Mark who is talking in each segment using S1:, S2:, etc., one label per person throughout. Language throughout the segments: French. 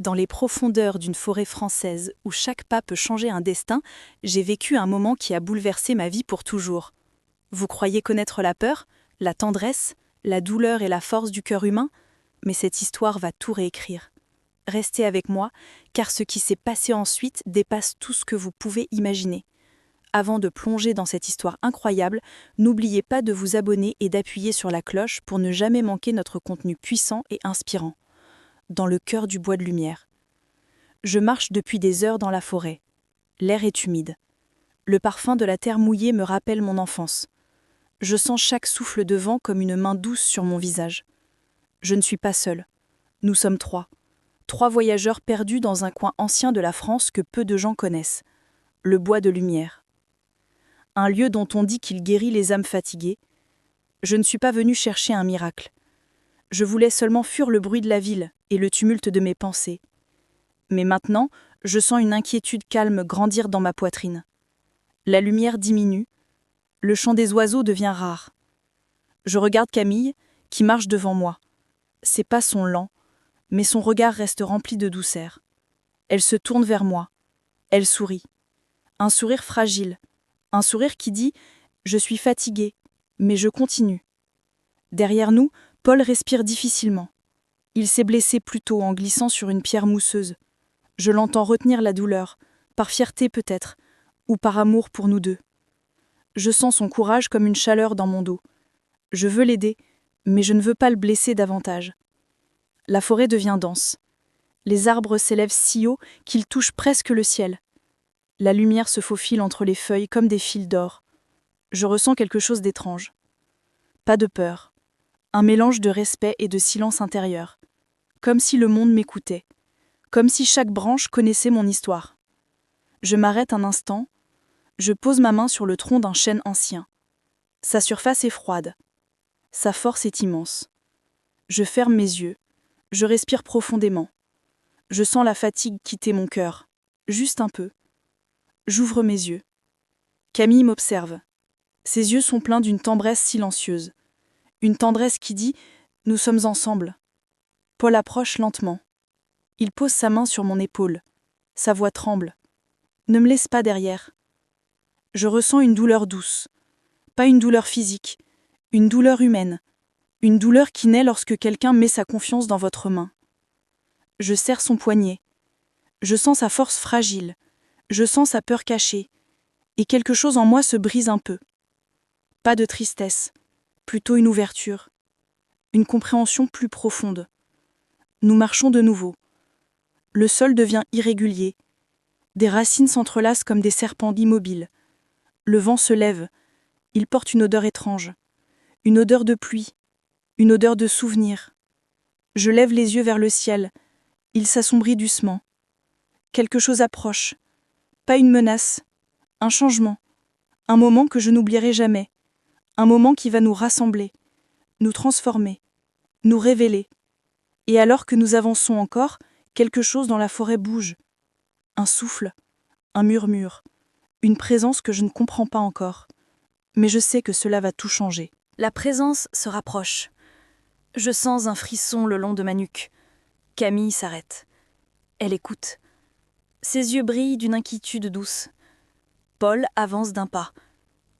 S1: Dans les profondeurs d'une forêt française où chaque pas peut changer un destin, j'ai vécu un moment qui a bouleversé ma vie pour toujours. Vous croyez connaître la peur, la tendresse, la douleur et la force du cœur humain? Mais cette histoire va tout réécrire. Restez avec moi, car ce qui s'est passé ensuite dépasse tout ce que vous pouvez imaginer. Avant de plonger dans cette histoire incroyable, n'oubliez pas de vous abonner et d'appuyer sur la cloche pour ne jamais manquer notre contenu puissant et inspirant. Dans le cœur du bois de lumière. Je marche depuis des heures dans la forêt. L'air est humide. Le parfum de la terre mouillée me rappelle mon enfance. Je sens chaque souffle de vent comme une main douce sur mon visage. Je ne suis pas seule. Nous sommes trois. Trois voyageurs perdus dans un coin ancien de la France que peu de gens connaissent. Le bois de lumière. Un lieu dont on dit qu'il guérit les âmes fatiguées. Je ne suis pas venue chercher un miracle. Je voulais seulement fuir le bruit de la ville et le tumulte de mes pensées. Mais maintenant, je sens une inquiétude calme grandir dans ma poitrine. La lumière diminue, le chant des oiseaux devient rare. Je regarde Camille, qui marche devant moi. Ses pas sont lents, mais son regard reste rempli de douceur. Elle se tourne vers moi. Elle sourit. Un sourire fragile, un sourire qui dit « Je suis fatiguée, mais je continue ». Derrière nous, Paul respire difficilement. Il s'est blessé plus tôt en glissant sur une pierre mousseuse. Je l'entends retenir la douleur, par fierté peut-être, ou par amour pour nous deux. Je sens son courage comme une chaleur dans mon dos. Je veux l'aider, mais je ne veux pas le blesser davantage. La forêt devient dense. Les arbres s'élèvent si haut qu'ils touchent presque le ciel. La lumière se faufile entre les feuilles comme des fils d'or. Je ressens quelque chose d'étrange. Pas de peur. Un mélange de respect et de silence intérieur. Comme si le monde m'écoutait. Comme si chaque branche connaissait mon histoire. Je m'arrête un instant. Je pose ma main sur le tronc d'un chêne ancien. Sa surface est froide. Sa force est immense. Je ferme mes yeux. Je respire profondément. Je sens la fatigue quitter mon cœur. Juste un peu. J'ouvre mes yeux. Camille m'observe. Ses yeux sont pleins d'une tendresse silencieuse. Une tendresse qui dit « Nous sommes ensemble ». Paul approche lentement. Il pose sa main sur mon épaule. Sa voix tremble. « Ne me laisse pas derrière ». Je ressens une douleur douce. Pas une douleur physique, une douleur humaine. Une douleur qui naît lorsque quelqu'un met sa confiance dans votre main. Je serre son poignet. Je sens sa force fragile. Je sens sa peur cachée. Et quelque chose en moi se brise un peu. Pas de tristesse, plutôt une ouverture. Une compréhension plus profonde. Nous marchons de nouveau. Le sol devient irrégulier. Des racines s'entrelacent comme des serpents immobiles. Le vent se lève. Il porte une odeur étrange. Une odeur de pluie. Une odeur de souvenir. Je lève les yeux vers le ciel. Il s'assombrit doucement. Quelque chose approche. Pas une menace. Un changement. Un moment que je n'oublierai jamais. Un moment qui va nous rassembler. Nous transformer. Nous révéler. Et alors que nous avançons encore, quelque chose dans la forêt bouge. Un souffle. Un murmure. Une présence que je ne comprends pas encore. Mais je sais que cela va tout changer. La présence se rapproche. Je sens un frisson le long de ma nuque. Camille s'arrête. Elle écoute. Ses yeux brillent d'une inquiétude douce. Paul avance d'un pas.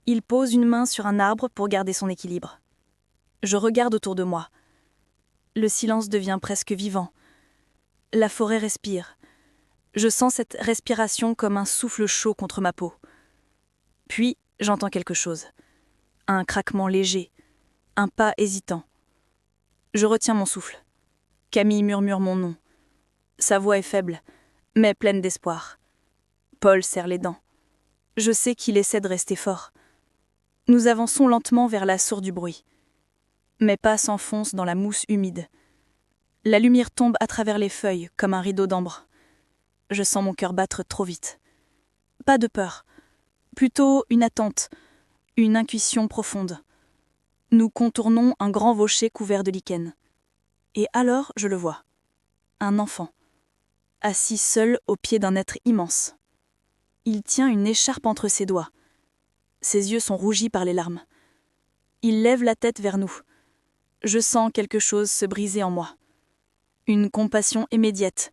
S1: Il pose une main sur un arbre pour garder son équilibre. Je regarde autour de moi. Le silence devient presque vivant. La forêt respire. Je sens cette respiration comme un souffle chaud contre ma peau. Puis, j'entends quelque chose. Un craquement léger. Un pas hésitant. Je retiens mon souffle. Camille murmure mon nom. Sa voix est faible, mais pleine d'espoir. Paul serre les dents. Je sais qu'il essaie de rester fort. Nous avançons lentement vers la source du bruit. Mes pas s'enfoncent dans la mousse humide. La lumière tombe à travers les feuilles comme un rideau d'ambre. Je sens mon cœur battre trop vite. Pas de peur, plutôt une attente, une intuition profonde. Nous contournons un grand rocher couvert de lichen. Et alors je le vois. Un enfant, assis seul au pied d'un être immense. Il tient une écharpe entre ses doigts. Ses yeux sont rougis par les larmes. Il lève la tête vers nous. Je sens quelque chose se briser en moi. Une compassion immédiate,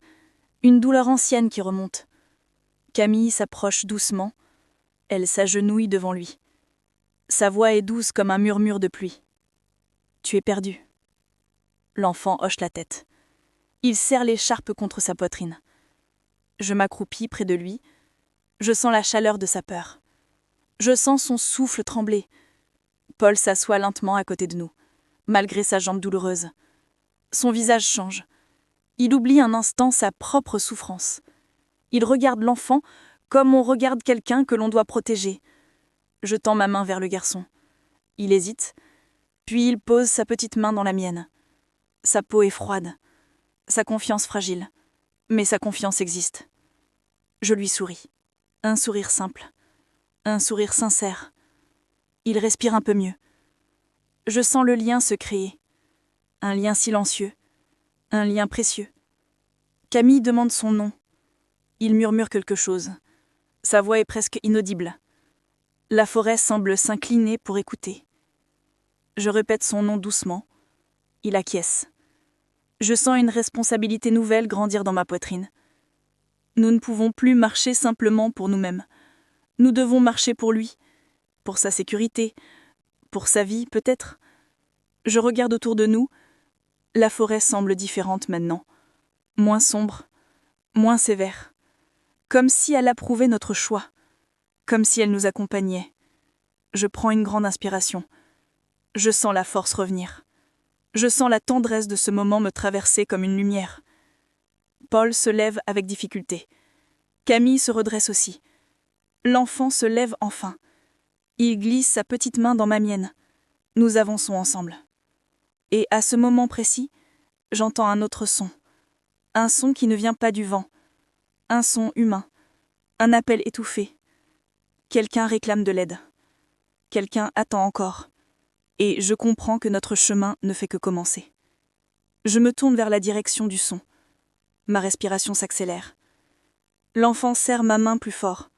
S1: Une douleur ancienne qui remonte. Camille s'approche doucement. Elle s'agenouille devant lui. Sa voix est douce comme un murmure de pluie. « Tu es perdu. » L'enfant hoche la tête. Il serre l'écharpe contre sa poitrine. Je m'accroupis près de lui. Je sens la chaleur de sa peur. Je sens son souffle trembler. Paul s'assoit lentement à côté de nous, malgré sa jambe douloureuse. Son visage change. Il oublie un instant sa propre souffrance. Il regarde l'enfant comme on regarde quelqu'un que l'on doit protéger. Je tends ma main vers le garçon. Il hésite, puis il pose sa petite main dans la mienne. Sa peau est froide, sa confiance fragile, mais sa confiance existe. Je lui souris. Un sourire simple, un sourire sincère. Il respire un peu mieux. Je sens le lien se créer. Un lien silencieux, un lien précieux. Camille demande son nom. Il murmure quelque chose. Sa voix est presque inaudible. La forêt semble s'incliner pour écouter. Je répète son nom doucement. Il acquiesce. Je sens une responsabilité nouvelle grandir dans ma poitrine. Nous ne pouvons plus marcher simplement pour nous-mêmes. Nous devons marcher pour lui, pour sa sécurité, pour sa vie peut-être. Je regarde autour de nous. La forêt semble différente maintenant. Moins sombre, moins sévère. Comme si elle approuvait notre choix. Comme si elle nous accompagnait. Je prends une grande inspiration. Je sens la force revenir. Je sens la tendresse de ce moment me traverser comme une lumière. Paul se lève avec difficulté. Camille se redresse aussi. L'enfant se lève enfin. Il glisse sa petite main dans ma mienne. Nous avançons ensemble. Et à ce moment précis, j'entends un autre son. Un son qui ne vient pas du vent. Un son humain. Un appel étouffé. Quelqu'un réclame de l'aide. Quelqu'un attend encore. Et je comprends que notre chemin ne fait que commencer. Je me tourne vers la direction du son. Ma respiration s'accélère. L'enfant serre ma main plus fort.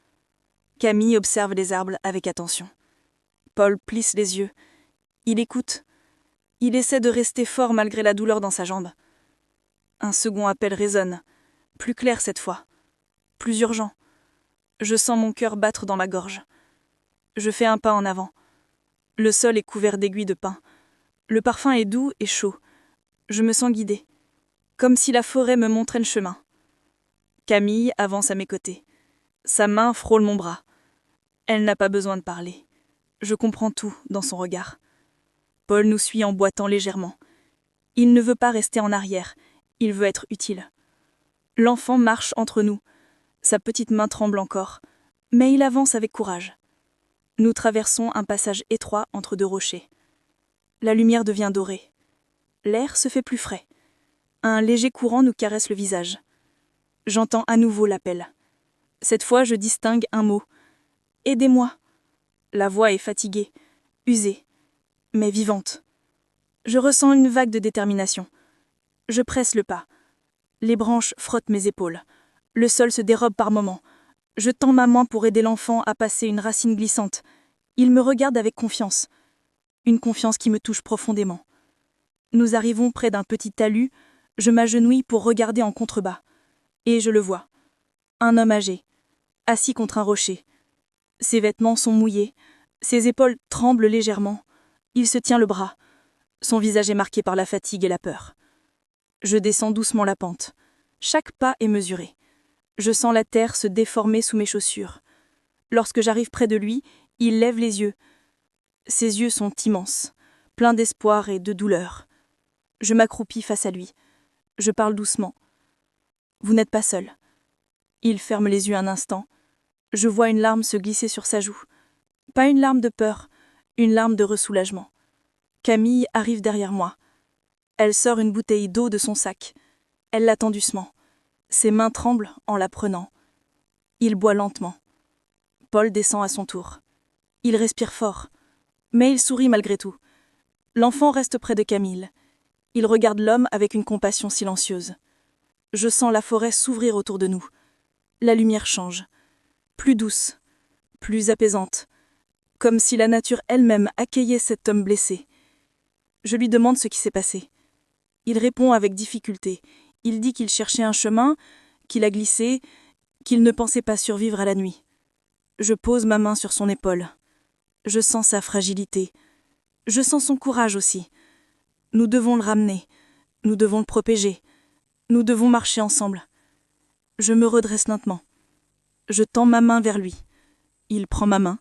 S1: Camille observe les arbres avec attention. Paul plisse les yeux. Il écoute. Il essaie de rester fort malgré la douleur dans sa jambe. Un second appel résonne, plus clair cette fois, plus urgent. Je sens mon cœur battre dans ma gorge. Je fais un pas en avant. Le sol est couvert d'aiguilles de pin. Le parfum est doux et chaud. Je me sens guidée, comme si la forêt me montrait le chemin. Camille avance à mes côtés. Sa main frôle mon bras. Elle n'a pas besoin de parler. Je comprends tout dans son regard. Paul nous suit en boitant légèrement. Il ne veut pas rester en arrière. Il veut être utile. L'enfant marche entre nous. Sa petite main tremble encore, mais il avance avec courage. Nous traversons un passage étroit entre deux rochers. La lumière devient dorée. L'air se fait plus frais. Un léger courant nous caresse le visage. J'entends à nouveau l'appel. Cette fois, je distingue un mot. « Aidez-moi !» La voix est fatiguée, usée, mais vivante. Je ressens une vague de détermination. Je presse le pas. Les branches frottent mes épaules. Le sol se dérobe par moments. Je tends ma main pour aider l'enfant à passer une racine glissante. Il me regarde avec confiance. Une confiance qui me touche profondément. Nous arrivons près d'un petit talus. Je m'agenouille pour regarder en contrebas. Et je le vois. Un homme âgé, assis contre un rocher. Ses vêtements sont mouillés. Ses épaules tremblent légèrement. Il se tient le bras. Son visage est marqué par la fatigue et la peur. Je descends doucement la pente. Chaque pas est mesuré. Je sens la terre se déformer sous mes chaussures. Lorsque j'arrive près de lui, il lève les yeux. Ses yeux sont immenses, pleins d'espoir et de douleur. Je m'accroupis face à lui. Je parle doucement. « Vous n'êtes pas seul. » Il ferme les yeux un instant. Je vois une larme se glisser sur sa joue. Pas une larme de peur, une larme de ressoulagement. Camille arrive derrière moi. Elle sort une bouteille d'eau de son sac. Elle l'attend doucement. Ses mains tremblent en la prenant. Il boit lentement. Paul descend à son tour. Il respire fort, mais il sourit malgré tout. L'enfant reste près de Camille. Il regarde l'homme avec une compassion silencieuse. Je sens la forêt s'ouvrir autour de nous. La lumière change. Plus douce, plus apaisante. Comme si la nature elle-même accueillait cet homme blessé. Je lui demande ce qui s'est passé. Il répond avec difficulté. Il dit qu'il cherchait un chemin, qu'il a glissé, qu'il ne pensait pas survivre à la nuit. Je pose ma main sur son épaule. Je sens sa fragilité. Je sens son courage aussi. Nous devons le ramener. Nous devons le protéger. Nous devons marcher ensemble. Je me redresse lentement. Je tends ma main vers lui. Il prend ma main.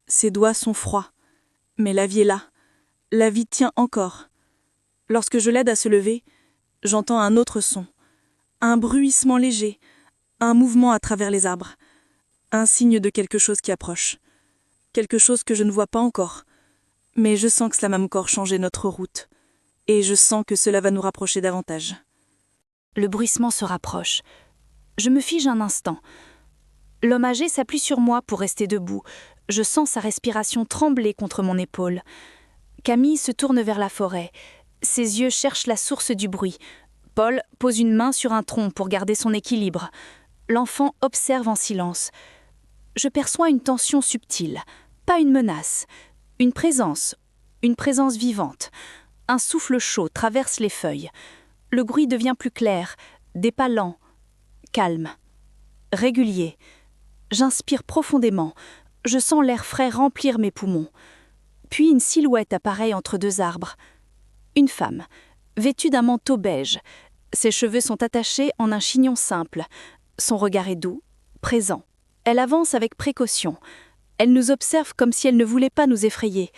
S1: Ses doigts sont froids. Mais la vie est là. La vie tient encore. Lorsque je l'aide à se lever, j'entends un autre son. Un bruissement léger. Un mouvement à travers les arbres. Un signe de quelque chose qui approche. Quelque chose que je ne vois pas encore. Mais je sens que cela va encore changer notre route. Et je sens que cela va nous rapprocher davantage.
S2: Le bruissement se rapproche. Je me fige un instant. L'homme âgé s'appuie sur moi pour rester debout. Je sens sa respiration trembler contre mon épaule. Camille se tourne vers la forêt. Ses yeux cherchent la source du bruit. Paul pose une main sur un tronc pour garder son équilibre. L'enfant observe en silence. Je perçois une tension subtile, pas une menace, une présence vivante. Un souffle chaud traverse les feuilles. Le bruit devient plus clair, des pas lents, calmes, réguliers. J'inspire profondément, je sens l'air frais remplir mes poumons. Puis une silhouette apparaît entre deux arbres. Une femme, vêtue d'un manteau beige. Ses cheveux sont attachés en un chignon simple. Son regard est doux, présent. Elle avance avec précaution. Elle nous observe comme si elle ne voulait pas nous effrayer.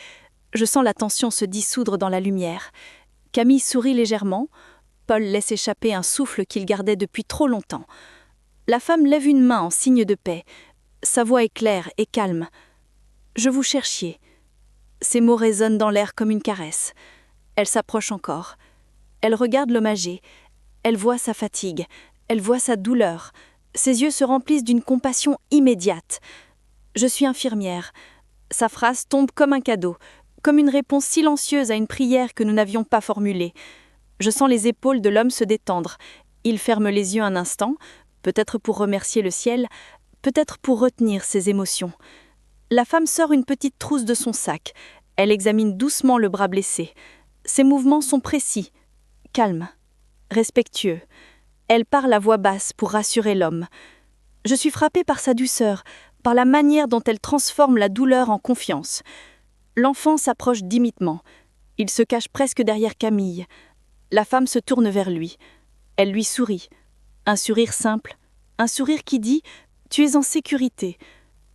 S2: Je sens la tension se dissoudre dans la lumière. Camille sourit légèrement. Paul laisse échapper un souffle qu'il gardait depuis trop longtemps. La femme lève une main en signe de paix. Sa voix est claire et calme. « Je vous cherchiez ». Ces mots résonnent dans l'air comme une caresse. Elle s'approche encore. Elle regarde l'homme âgé. Elle voit sa fatigue. Elle voit sa douleur. Ses yeux se remplissent d'une compassion immédiate. « Je suis infirmière ». Sa phrase tombe comme un cadeau, comme une réponse silencieuse à une prière que nous n'avions pas formulée. Je sens les épaules de l'homme se détendre. Il ferme les yeux un instant, peut-être pour remercier le ciel, peut-être pour retenir ses émotions. La femme sort une petite trousse de son sac. Elle examine doucement le bras blessé. Ses mouvements sont précis, calmes, respectueux. Elle parle à voix basse pour rassurer l'homme. Je suis frappée par sa douceur, par la manière dont elle transforme la douleur en confiance. L'enfant s'approche timidement. Il se cache presque derrière Camille. La femme se tourne vers lui. Elle lui sourit. Un sourire simple, un sourire qui dit « Tu es en sécurité ».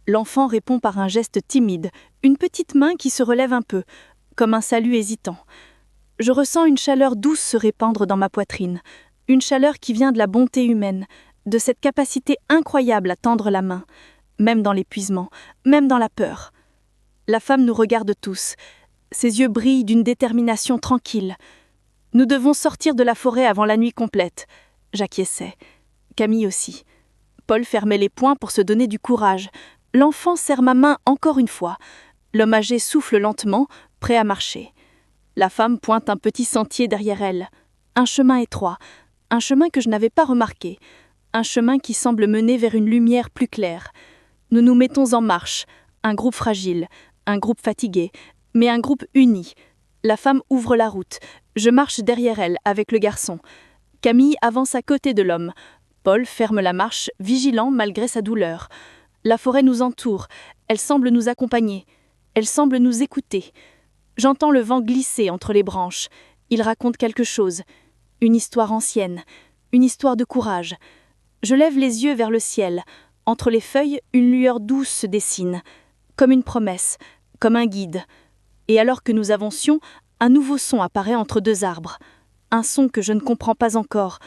S2: L'enfant répond par un geste timide, une petite main qui se relève un peu, comme un salut hésitant. Je ressens une chaleur douce se répandre dans ma poitrine, une chaleur qui vient de la bonté humaine, de cette capacité incroyable à tendre la main, même dans l'épuisement, même dans la peur. La femme nous regarde tous. Ses yeux brillent d'une détermination tranquille. Nous devons sortir de la forêt avant la nuit complète. J'acquiesçais. Camille aussi. Paul fermait les poings pour se donner du courage. L'enfant serre ma main encore une fois. L'homme âgé souffle lentement, prêt à marcher. La femme pointe un petit sentier derrière elle. Un chemin étroit, un chemin que je n'avais pas remarqué. Un chemin qui semble mener vers une lumière plus claire. Nous nous mettons en marche. Un groupe fragile, un groupe fatigué, mais un groupe uni. La femme ouvre la route. Je marche derrière elle avec le garçon. Camille avance à côté de l'homme. Paul ferme la marche, vigilant malgré sa douleur. La forêt nous entoure. Elle semble nous accompagner. Elle semble nous écouter. J'entends le vent glisser entre les branches. Il raconte quelque chose. Une histoire ancienne. Une histoire de courage. Je lève les yeux vers le ciel. Entre les feuilles, une lueur douce se dessine. Comme une promesse. Comme un guide. Et alors que nous avancions, un nouveau son apparaît entre deux arbres. Un son que je ne comprends pas encore.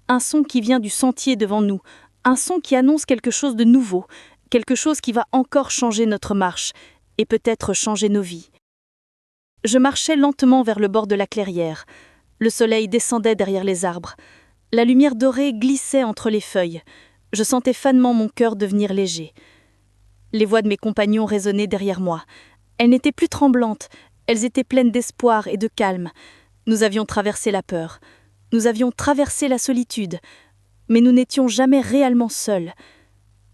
S2: Un son qui vient du sentier devant nous. Un son qui annonce quelque chose de nouveau. Quelque chose qui va encore changer notre marche. Et peut-être changer nos vies. Je marchais lentement vers le bord de la clairière. Le soleil descendait derrière les arbres. La lumière dorée glissait entre les feuilles. Je sentais fanement mon cœur devenir léger. Les voix de mes compagnons résonnaient derrière moi. Elles n'étaient plus tremblantes. Elles étaient pleines d'espoir et de calme. Nous avions traversé la peur. Nous avions traversé la solitude. Mais nous n'étions jamais réellement seuls.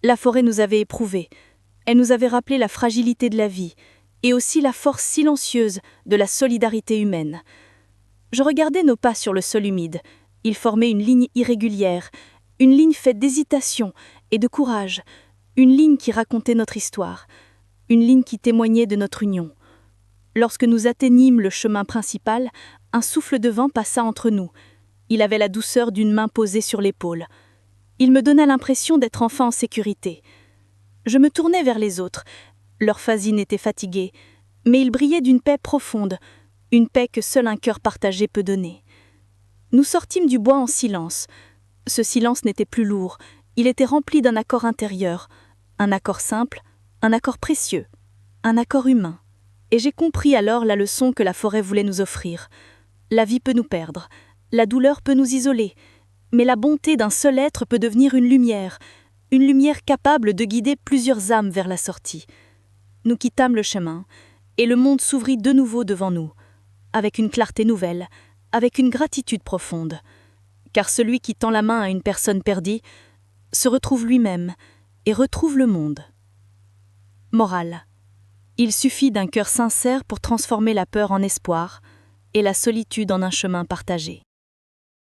S2: La forêt nous avait éprouvés. Elle nous avait rappelé la fragilité de la vie et aussi la force silencieuse de la solidarité humaine. Je regardais nos pas sur le sol humide. Ils formaient une ligne irrégulière, Une ligne faite d'hésitation et de courage, une ligne qui racontait notre histoire, une ligne qui témoignait de notre union. Lorsque nous atteignîmes le chemin principal, un souffle de vent passa entre nous. Il avait la douceur d'une main posée sur l'épaule. Il me donna l'impression d'être enfin en sécurité. Je me tournai vers les autres. Leurs fascines étaient fatiguées, mais ils brillaient d'une paix profonde, une paix que seul un cœur partagé peut donner. Nous sortîmes du bois en silence. Ce silence n'était plus lourd, il était rempli d'un accord intérieur, un accord simple, un accord précieux, un accord humain. Et j'ai compris alors la leçon que la forêt voulait nous offrir. La vie peut nous perdre, la douleur peut nous isoler, mais la bonté d'un seul être peut devenir une lumière capable de guider plusieurs âmes vers la sortie. Nous quittâmes le chemin, et le monde s'ouvrit de nouveau devant nous, avec une clarté nouvelle, avec une gratitude profonde. Car celui qui tend la main à une personne perdue se retrouve lui-même et retrouve le monde. Morale. Il suffit d'un cœur sincère pour transformer la peur en espoir et la solitude en un chemin partagé.